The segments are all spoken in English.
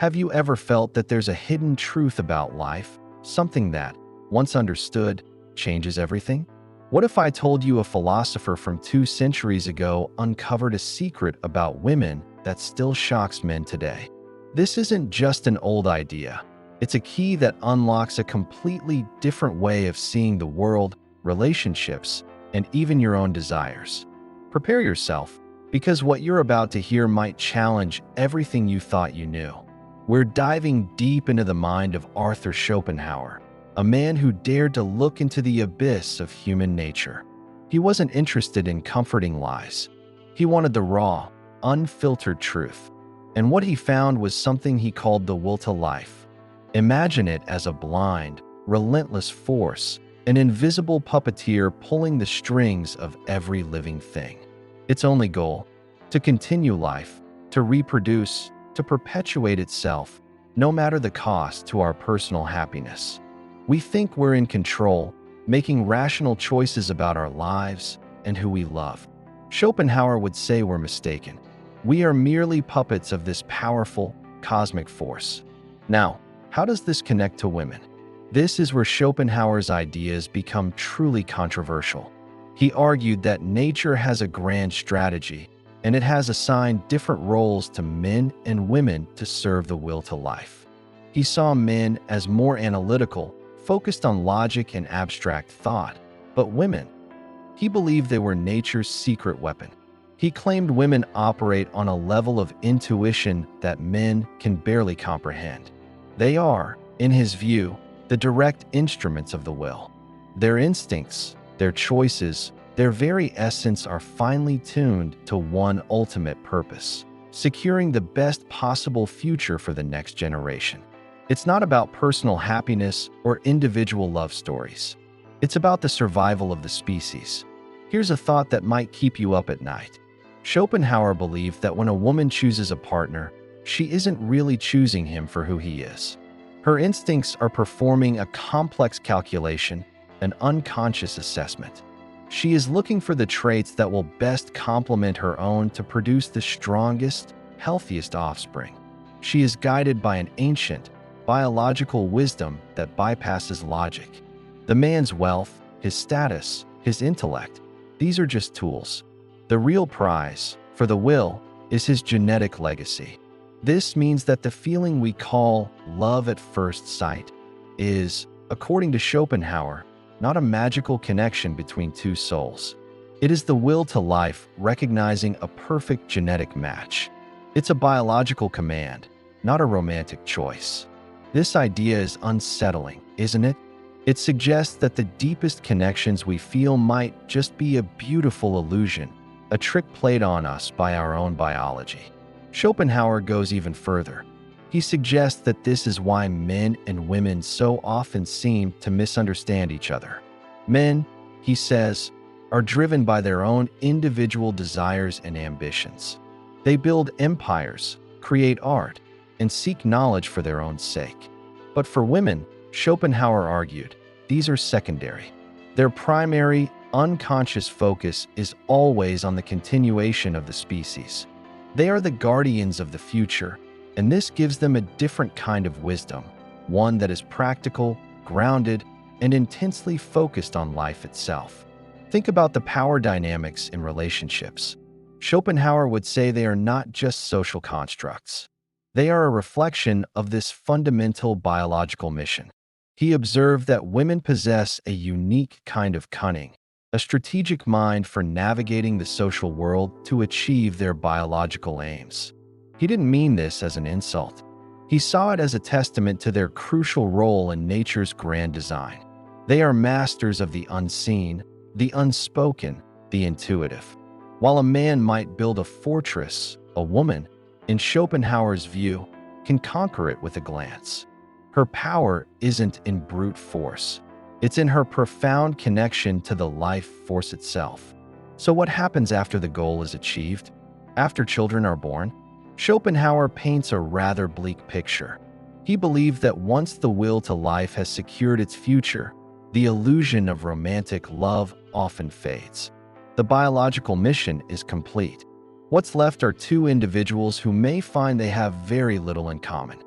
Have you ever felt that there's a hidden truth about life, something that, once understood, changes everything? What if I told you a philosopher from 2 centuries ago uncovered a secret about women that still shocks men today? This isn't just an old idea. It's a key that unlocks a completely different way of seeing the world, relationships, and even your own desires. Prepare yourself, because what you're about to hear might challenge everything you thought you knew. We're diving deep into the mind of Arthur Schopenhauer, a man who dared to look into the abyss of human nature. He wasn't interested in comforting lies. He wanted the raw, unfiltered truth. And what he found was something he called the will to life. Imagine it as a blind, relentless force, an invisible puppeteer pulling the strings of every living thing. Its only goal: to continue life, to reproduce, to perpetuate itself, no matter the cost to our personal happiness. We think we're in control, making rational choices about our lives and who we love. Schopenhauer would say we're mistaken. We are merely puppets of this powerful, cosmic force. Now, how does this connect to women? This is where Schopenhauer's ideas become truly controversial. He argued that nature has a grand strategy, and it has assigned different roles to men and women to serve the will to life. He saw men as more analytical, focused on logic and abstract thought, but women, he believed they were nature's secret weapon. He claimed women operate on a level of intuition that men can barely comprehend. They are, in his view, the direct instruments of the will. Their instincts, their choices, their very essence are finely tuned to one ultimate purpose: securing the best possible future for the next generation. It's not about personal happiness or individual love stories. It's about the survival of the species. Here's a thought that might keep you up at night. Schopenhauer believed that when a woman chooses a partner, she isn't really choosing him for who he is. Her instincts are performing a complex calculation, an unconscious assessment. She is looking for the traits that will best complement her own to produce the strongest, healthiest offspring. She is guided by an ancient, biological wisdom that bypasses logic. The man's wealth, his status, his intellect, these are just tools. The real prize, for the will, is his genetic legacy. This means that the feeling we call love at first sight is, according to Schopenhauer, not a magical connection between two souls. It is the will to life recognizing a perfect genetic match. It's a biological command, not a romantic choice. This idea is unsettling, isn't it? It suggests that the deepest connections we feel might just be a beautiful illusion, a trick played on us by our own biology. Schopenhauer goes even further. He suggests that this is why men and women so often seem to misunderstand each other. Men, he says, are driven by their own individual desires and ambitions. They build empires, create art, and seek knowledge for their own sake. But for women, Schopenhauer argued, these are secondary. Their primary, unconscious focus is always on the continuation of the species. They are the guardians of the future, and this gives them a different kind of wisdom, one that is practical, grounded, and intensely focused on life itself. Think about the power dynamics in relationships. Schopenhauer would say they are not just social constructs. They are a reflection of this fundamental biological mission. He observed that women possess a unique kind of cunning, a strategic mind for navigating the social world to achieve their biological aims. He didn't mean this as an insult. He saw it as a testament to their crucial role in nature's grand design. They are masters of the unseen, the unspoken, the intuitive. While a man might build a fortress, a woman, in Schopenhauer's view, can conquer it with a glance. Her power isn't in brute force. It's in her profound connection to the life force itself. So what happens after the goal is achieved? After children are born? Schopenhauer paints a rather bleak picture. He believed that once the will to life has secured its future, the illusion of romantic love often fades. The biological mission is complete. What's left are two individuals who may find they have very little in common.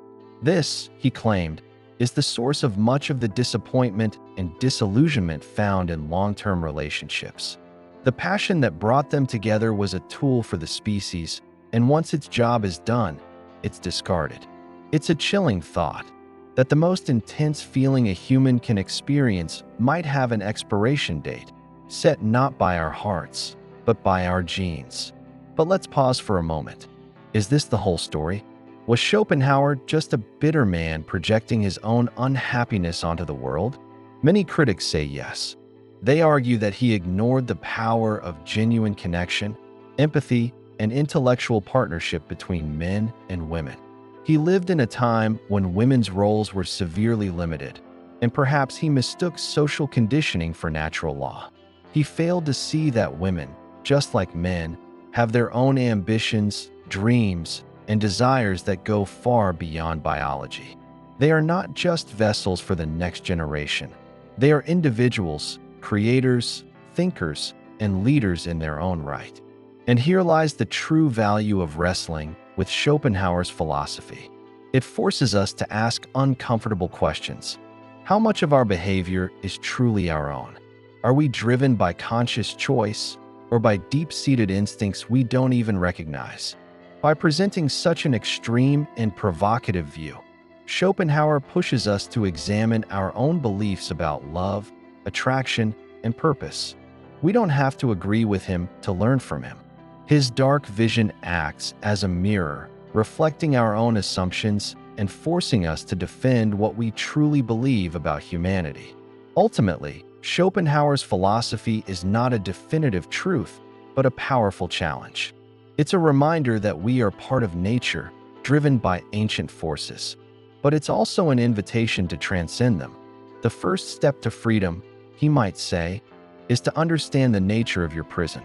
This, he claimed, is the source of much of the disappointment and disillusionment found in long-term relationships. The passion that brought them together was a tool for the species, and once its job is done, it's discarded. It's a chilling thought that the most intense feeling a human can experience might have an expiration date, set not by our hearts, but by our genes. But let's pause for a moment. Is this the whole story? Was Schopenhauer just a bitter man projecting his own unhappiness onto the world? Many critics say yes. They argue that he ignored the power of genuine connection, empathy, and intellectual partnership between men and women. He lived in a time when women's roles were severely limited, and perhaps he mistook social conditioning for natural law. He failed to see that women, just like men, have their own ambitions, dreams, and desires that go far beyond biology. They are not just vessels for the next generation. They are individuals, creators, thinkers, and leaders in their own right. And here lies the true value of wrestling with Schopenhauer's philosophy. It forces us to ask uncomfortable questions. How much of our behavior is truly our own? Are we driven by conscious choice or by deep-seated instincts we don't even recognize? By presenting such an extreme and provocative view, Schopenhauer pushes us to examine our own beliefs about love, attraction, and purpose. We don't have to agree with him to learn from him. His dark vision acts as a mirror, reflecting our own assumptions and forcing us to defend what we truly believe about humanity. Ultimately, Schopenhauer's philosophy is not a definitive truth, but a powerful challenge. It's a reminder that we are part of nature, driven by ancient forces. But it's also an invitation to transcend them. The first step to freedom, he might say, is to understand the nature of your prison.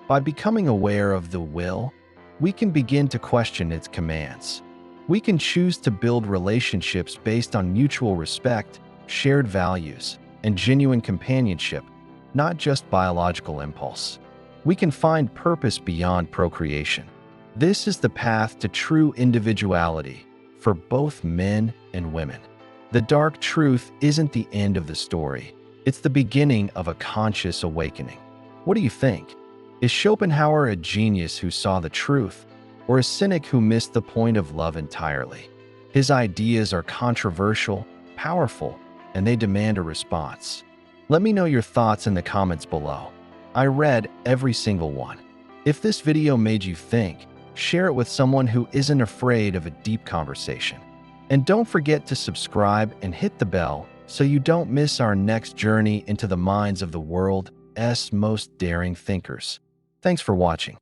By becoming aware of the will, we can begin to question its commands. We can choose to build relationships based on mutual respect, shared values, and genuine companionship, not just biological impulse. We can find purpose beyond procreation. This is the path to true individuality for both men and women. The dark truth isn't the end of the story. It's the beginning of a conscious awakening. What do you think? Is Schopenhauer a genius who saw the truth, or a cynic who missed the point of love entirely? His ideas are controversial, powerful, and they demand a response. Let me know your thoughts in the comments below. I read every single one. If this video made you think, share it with someone who isn't afraid of a deep conversation. And don't forget to subscribe and hit the bell so you don't miss our next journey into the minds of the world's most daring thinkers. Thanks for watching.